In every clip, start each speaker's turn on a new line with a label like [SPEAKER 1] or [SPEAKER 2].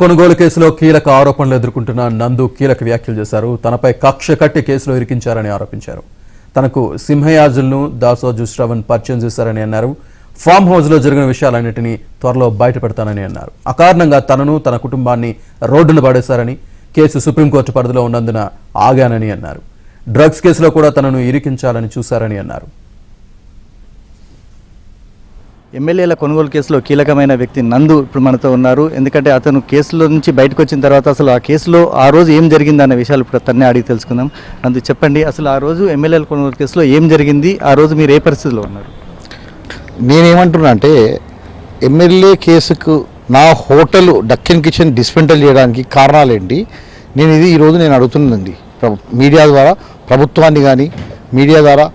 [SPEAKER 1] కొనుగోలు కేసులో కీలక ఆరోపణలు ఎదుర్కొంటున్న నందు కీలక వ్యాఖ్యలు చేశారు. తనపై కక్ష కట్టి కేసులో ఇరికించారని ఆరోపించారు. తనకు సింహయాజులను దాసోజు శ్రవణ్ పరిచయం చేశారని అన్నారు. ఫామ్ హౌస్లో జరిగిన విషయాలన్నింటినీ త్వరలో బయటపెడతానని అన్నారు. అకారణంగా తనను తన కుటుంబాన్ని రోడ్డును పడేశారని, కేసు సుప్రీంకోర్టు పరిధిలో ఉన్నందున ఆగానని అన్నారు. డ్రగ్స్ కేసులో కూడా తనను ఇరికించాలని చూశారని అన్నారు.
[SPEAKER 2] ఎమ్మెల్యేల కొనుగోలు కేసులో కీలకమైన వ్యక్తి నందు ఇప్పుడు మనతో ఉన్నారు. ఎందుకంటే అతను కేసులో నుంచి బయటకు వచ్చిన తర్వాత అసలు ఆ కేసులో ఆ రోజు ఏం జరిగింది అన్న విషయాలు ఇప్పుడు తన్నే అడిగి తెలుసుకుందాం. నందు చెప్పండి, అసలు ఆ రోజు ఎమ్మెల్యేల కొనుగోలు కేసులో ఏం జరిగింది, ఆ రోజు మీరు ఏ పరిస్థితిలో ఉన్నారు?
[SPEAKER 3] నేనేమంటున్నా అంటే ఎమ్మెల్యే కేసుకు నా హోటల్ డక్కన్ కిచెన్ డిస్మెంటల్ చేయడానికి కారణాలేంటి, నేను ఇది ఈరోజు నేను అడుగుతున్నానండి. మీడియా ద్వారా ప్రభుత్వాన్ని కానీ మీడియా ద్వారా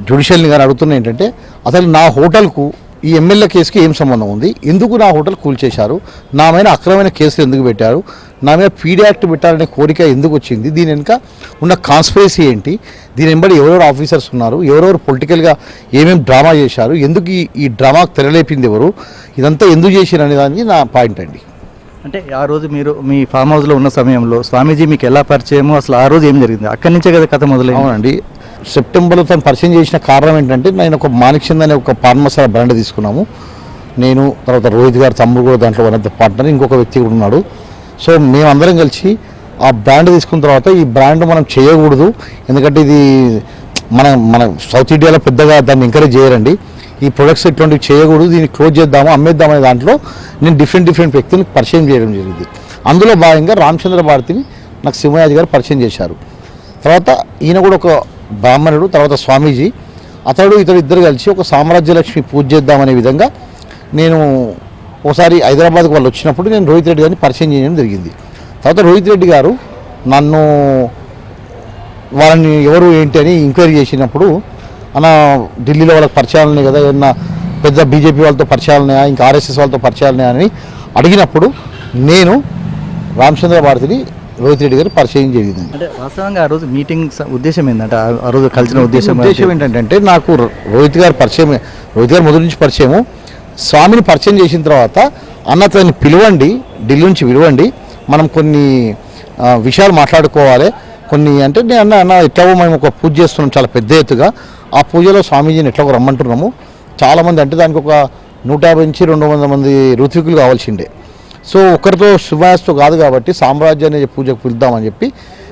[SPEAKER 3] జ్యుడిషియల్ని కానీ అడుగుతున్నా ఏంటంటే అసలు నా హోటల్కు ఈ ఎమ్మెల్యే కేసుకి ఏం సంబంధం ఉంది, ఎందుకు నా హోటల్ కూల్చేశారు, నా మీద అక్రమమైన కేసులు ఎందుకు పెట్టారు, నా మీద పీడీ యాక్ట్ పెట్టాలనే కోరిక ఎందుకు వచ్చింది, దీని వెనుక ఉన్న కాన్స్పిరసీ ఏంటి, దీని వెంబడి ఎవరెవరు ఆఫీసర్స్ ఉన్నారు, ఎవరెవరు పొలిటికల్గా ఏమేమి డ్రామా చేశారు, ఎందుకు ఈ డ్రామాకు తెరలేపింది ఎవరు, ఇదంతా ఎందుకు చేశారు అనే దానికి నా పాయింట్ అండి.
[SPEAKER 2] అంటే ఆ రోజు మీరు మీ ఫామ్ హౌస్లో ఉన్న సమయంలో స్వామీజీ మీకు ఎలా పరిచయమో, అసలు ఆ రోజు ఏం జరిగింది, అక్కడి నుంచే కదా కథ మొదలైంది?
[SPEAKER 3] అవునండి, సెప్టెంబర్లో తను పరిచయం చేసిన కారణం ఏంటంటే నేను ఒక మాణిక్చంద్ అనే ఒక పాన్ మసాలా బ్రాండ్ తీసుకున్నాము. నేను తర్వాత రోహిత్ గారు తమ్ముడు కూడా దాంట్లో వన్ ఆఫ్ ద పార్ట్నర్, ఇంకొక వ్యక్తి కూడా ఉన్నాడు. సో మేమందరం కలిసి ఆ బ్రాండ్ తీసుకున్న తర్వాత ఈ బ్రాండ్ మనం చేయకూడదు, ఎందుకంటే ఇది మన సౌత్ ఇండియాలో పెద్దగా దాన్ని ఎంకరేజ్ చేయరండి, ఈ ప్రొడక్ట్స్ ఇటువంటివి చేయకూడదు, దీన్ని క్లోజ్ చేద్దాము అమ్మేద్దాం అనే దాంట్లో నేను డిఫరెంట్ వ్యక్తులకు పరిచయం చేయడం జరిగింది. అందులో భాగంగా రామచంద్ర భారతిని నాకు సింహయాజి గారు పరిచయం చేశారు. తర్వాత ఈయన కూడా ఒక బ్రాహ్మణుడు, తర్వాత స్వామీజీ, అతడు ఇద్దరు కలిసి ఒక సామ్రాజ్యలక్ష్మి పూజ చేద్దామనే విధంగా నేను ఒకసారి హైదరాబాద్కి వాళ్ళు వచ్చినప్పుడు నేను రోహిత్ రెడ్డి గారిని పరిచయం చేయడం జరిగింది. తర్వాత రోహిత్ రెడ్డి గారు నన్ను వాళ్ళని ఎవరు ఏంటి అని ఎంక్వైరీ చేసినప్పుడు, అన్న ఢిల్లీలో వాళ్ళకి పరిచయాలు ఉన్నాయి కదా, ఏమన్నా పెద్ద బీజేపీ వాళ్ళతో పరిచయాలు ఉన్నాయా, ఇంకా ఆర్ఎస్ఎస్ వాళ్ళతో పరిచయాలు ఉన్నాయా అని అడిగినప్పుడు నేను రామచంద్ర భారతిని రోహిత్ రెడ్డి గారు పరిచయం జరిగింది.
[SPEAKER 2] అంటే వాస్తవంగా ఆ రోజు మీటింగ్ ఉద్దేశం ఏంటంటే ఆ రోజు కలిసిన ఉద్దేశం
[SPEAKER 3] ఏంటంటే నాకు రోహిత్ గారు మొదటి నుంచి పరిచయము. స్వామిని పరిచయం చేసిన తర్వాత అన్న తనని పిలవండి, ఢిల్లీ నుంచి పిలవండి, మనం కొన్ని విషయాలు మాట్లాడుకోవాలి, కొన్ని అంటే నేను అన్న ఎట్లాగో మేము ఒక పూజ చేస్తున్నాం చాలా పెద్ద ఎత్తుగా, ఆ పూజలో స్వామీజీని ఎట్లాగో రమ్మంటున్నాము, చాలామంది అంటే దానికి ఒక 150 నుంచి 200 మంది ఋత్వికులు కావాల్సిండే, సో ఒకరితో శుభాస్తో కాదు కాబట్టి సామ్రాజ్యాన్ని పూజకు పిలుద్దామని చెప్పి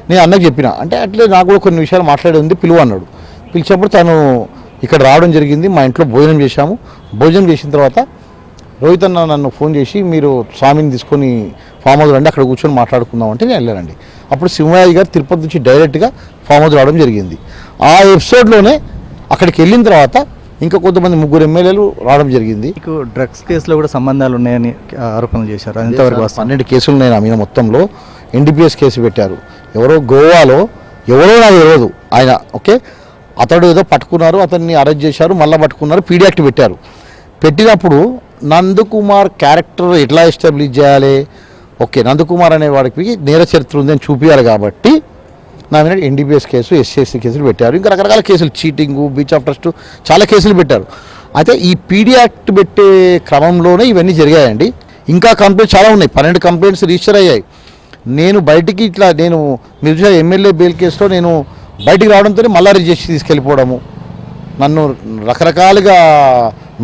[SPEAKER 3] నేను అన్నకు చెప్పిన. అంటే అట్లే నాకు కూడా కొన్ని విషయాలు మాట్లాడే ఉంది, పిలువ అన్నాడు. పిలిచినప్పుడు తను ఇక్కడ రావడం జరిగింది, మా ఇంట్లో భోజనం చేశాము. భోజనం చేసిన తర్వాత రోహిత్ అన్న నన్ను ఫోన్ చేసి మీరు స్వామిని తీసుకొని ఫామ్ హౌస్ రండి, అక్కడ కూర్చొని మాట్లాడుకుందాం అంటే నేను వెళ్ళానండి. అప్పుడు సింహయాజి గారు తిరుపతి నుంచి డైరెక్ట్గా ఫామ్ హౌస్ రావడం జరిగింది. ఆ ఎపిసోడ్లోనే అక్కడికి వెళ్ళిన తర్వాత ఇంకా కొంతమంది 3 ఎమ్మెల్యేలు రావడం జరిగింది.
[SPEAKER 2] మీకు డ్రగ్స్ కేసులో కూడా సంబంధాలు ఉన్నాయని ఆరోపణలు చేశారు, ఎంతవరకు?
[SPEAKER 3] 12 కేసులు ఉన్నాయి నా మీద, మొత్తంలో NDPS కేసు పెట్టారు. ఎవరో గోవాలో ఎవరో నాకు తెలియదు ఆయన, ఓకే, అతడు ఏదో పట్టుకున్నారు, అతన్ని అరెస్ట్ చేశారు, మళ్ళీ పట్టుకున్నారు, పీడీ యాక్ట్ పెట్టారు. పెట్టినప్పుడు నందకుమార్ క్యారెక్టర్ ఎట్లా ఎస్టాబ్లిష్ చేయాలి, ఓకే నందకుమార్ అనే వాడికి నేర చరిత్ర ఉందని చూపించాలి కాబట్టి నా మీద NDPS కేసు, SC కేసులు పెట్టారు, ఇంకా రకరకాల కేసులు, చీటింగు, బ్రీచ్ ఆఫ్ ట్రస్ట్, చాలా కేసులు పెట్టారు. అయితే ఈ పీడీ యాక్ట్ పెట్టే క్రమంలోనే ఇవన్నీ జరిగాయండి. ఇంకా కంప్లైంట్స్ చాలా ఉన్నాయి, 12 కంప్లైంట్స్ రిజిస్టర్ అయ్యాయి. నేను బయటికి నేను మీరు చూసే ఎమ్మెల్యే బెయిల్ కేసులో నేను బయటికి రావడంతో మళ్ళా రిజిస్టర్ తీసుకెళ్ళిపోవడము, నన్ను రకరకాలుగా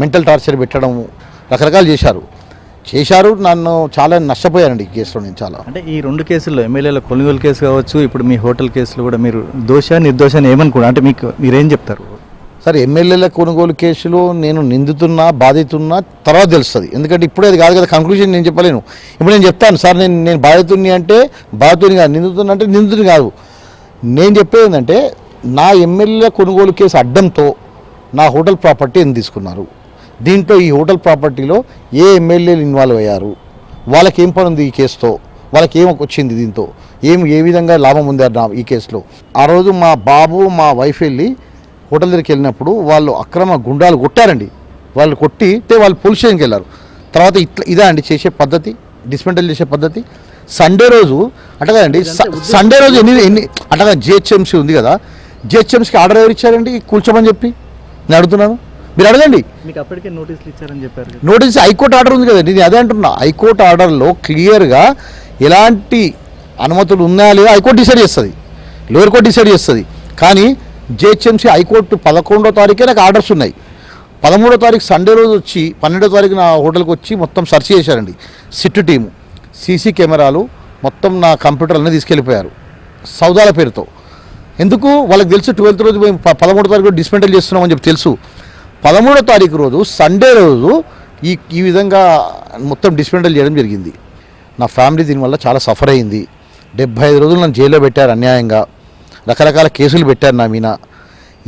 [SPEAKER 3] మెంటల్ టార్చర్ పెట్టడము, రకరకాలు చేశారు, నన్ను చాలా నష్టపోయానండి ఈ కేసులో నేను చాలా.
[SPEAKER 2] అంటే ఈ 2 కేసుల్లో ఎమ్మెల్యేల కొనుగోలు కేసు కావచ్చు, ఇప్పుడు మీ హోటల్ కేసులో కూడా మీరు నిర్దోషాన్ని ఏమనుకున్నా అంటే మీరేం చెప్తారు?
[SPEAKER 3] సార్, ఎమ్మెల్యేల కొనుగోలు కేసులో నేను నిందితున్నా బాధితున్నా తర్వాత తెలుస్తుంది, ఎందుకంటే ఇప్పుడే అది కాదు కదా కంక్లూజన్, నేను చెప్పలేను. ఇప్పుడు నేను చెప్తాను సార్, నేను బాధితుని అంటే బాధితుని కాదు, నిందితుని అంటే నిందితుని కాదు. నేను చెప్పేది ఏంటంటే నా ఎమ్మెల్యేల కొనుగోలు కేసు అడ్డంతో నా హోటల్ ప్రాపర్టీ ఎందుకు తీసుకున్నారు, దీంట్లో ఈ హోటల్ ప్రాపర్టీలో ఏ ఎమ్మెల్యేలు ఇన్వాల్వ్ అయ్యారు, వాళ్ళకి ఏం పని ఉంది ఈ కేసుతో, వాళ్ళకి ఏం వచ్చింది, దీంతో ఏ విధంగా లాభం ఉంది ఈ కేసులో. ఆ రోజు మా బాబు మా వైఫ్ వెళ్ళి హోటల్ దగ్గరికి వెళ్ళినప్పుడు వాళ్ళు అక్రమ గుండాలు కొట్టారండి, వాళ్ళు కొట్టితే వాళ్ళు పోలీస్ స్టేషన్కి వెళ్ళారు. తర్వాత ఇదా అండి చేసే పద్ధతి, డిస్మెంటల్ చేసే పద్ధతి. సండే రోజు అంటే కదండి, సండే రోజు ఎన్ని అంటే GHMC ఉంది కదా, GHMCకి ఆర్డర్ ఎవరు ఇచ్చారండి కూల్చోమని చెప్పి నేను అడుగుతున్నాను. మీరు అడగండి.
[SPEAKER 2] మీకు అప్పటికే నోటీసులు ఇచ్చారని చెప్పారు కదా.
[SPEAKER 3] నోటీస్ హైకోర్టు ఆర్డర్ ఉంది కదండి, నేను అదే అంటున్నా. హైకోర్టు ఆర్డర్లో క్లియర్గా ఎలాంటి అనుమతులు ఉన్నాయా లేదా హైకోర్టు డిసైడ్ చేస్తుంది, లోయర్ కోర్టు డిసైడ్ చేస్తుంది. కానీ జిహెచ్ఎంసీ హైకోర్టు 11వ తారీఖే నాకు ఆర్డర్స్ ఉన్నాయి. 13వ తారీఖు సండే రోజు వచ్చి 12వ తారీఖు నా హోటల్కి వచ్చి మొత్తం సెర్చ్ చేశారండి. సిట్ టీము, సీసీ కెమెరాలు, మొత్తం నా కంప్యూటర్లన్నీ తీసుకెళ్ళిపోయారు సౌదాల పేరుతో. ఎందుకు వాళ్ళకి తెలుసు 12వ రోజు మేము 13వ తారీఖు డిస్మెంటల్ చేస్తున్నామని చెప్పి తెలుసు. 13వ తారీఖు రోజు సండే రోజు ఈ విధంగా మొత్తం డిస్మెంటల్ చేయడం జరిగింది. నా ఫ్యామిలీ దీనివల్ల చాలా సఫర్ అయింది. 75 రోజులు నన్ను జైల్లో పెట్టారు అన్యాయంగా, రకరకాల కేసులు పెట్టారు నా మీద.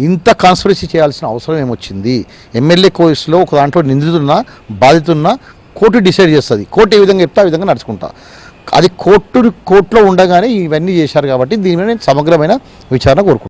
[SPEAKER 3] ఇంత కాన్స్పిరసీ చేయాల్సిన అవసరం ఏమొచ్చింది? ఎమ్మెల్యే కేసులో ఒక దాంట్లో నిందితున్నా బాధితున్నా కోర్టు డిసైడ్ చేస్తుంది. కోర్టు ఏ విధంగా చెప్తే ఆ విధంగా నడుచుకుంటా. అది కోర్టులో ఉండగానే ఇవన్నీ చేశారు కాబట్టి దీని మీద నేను సమగ్రమైన విచారణ కోరుకుంటున్నాను.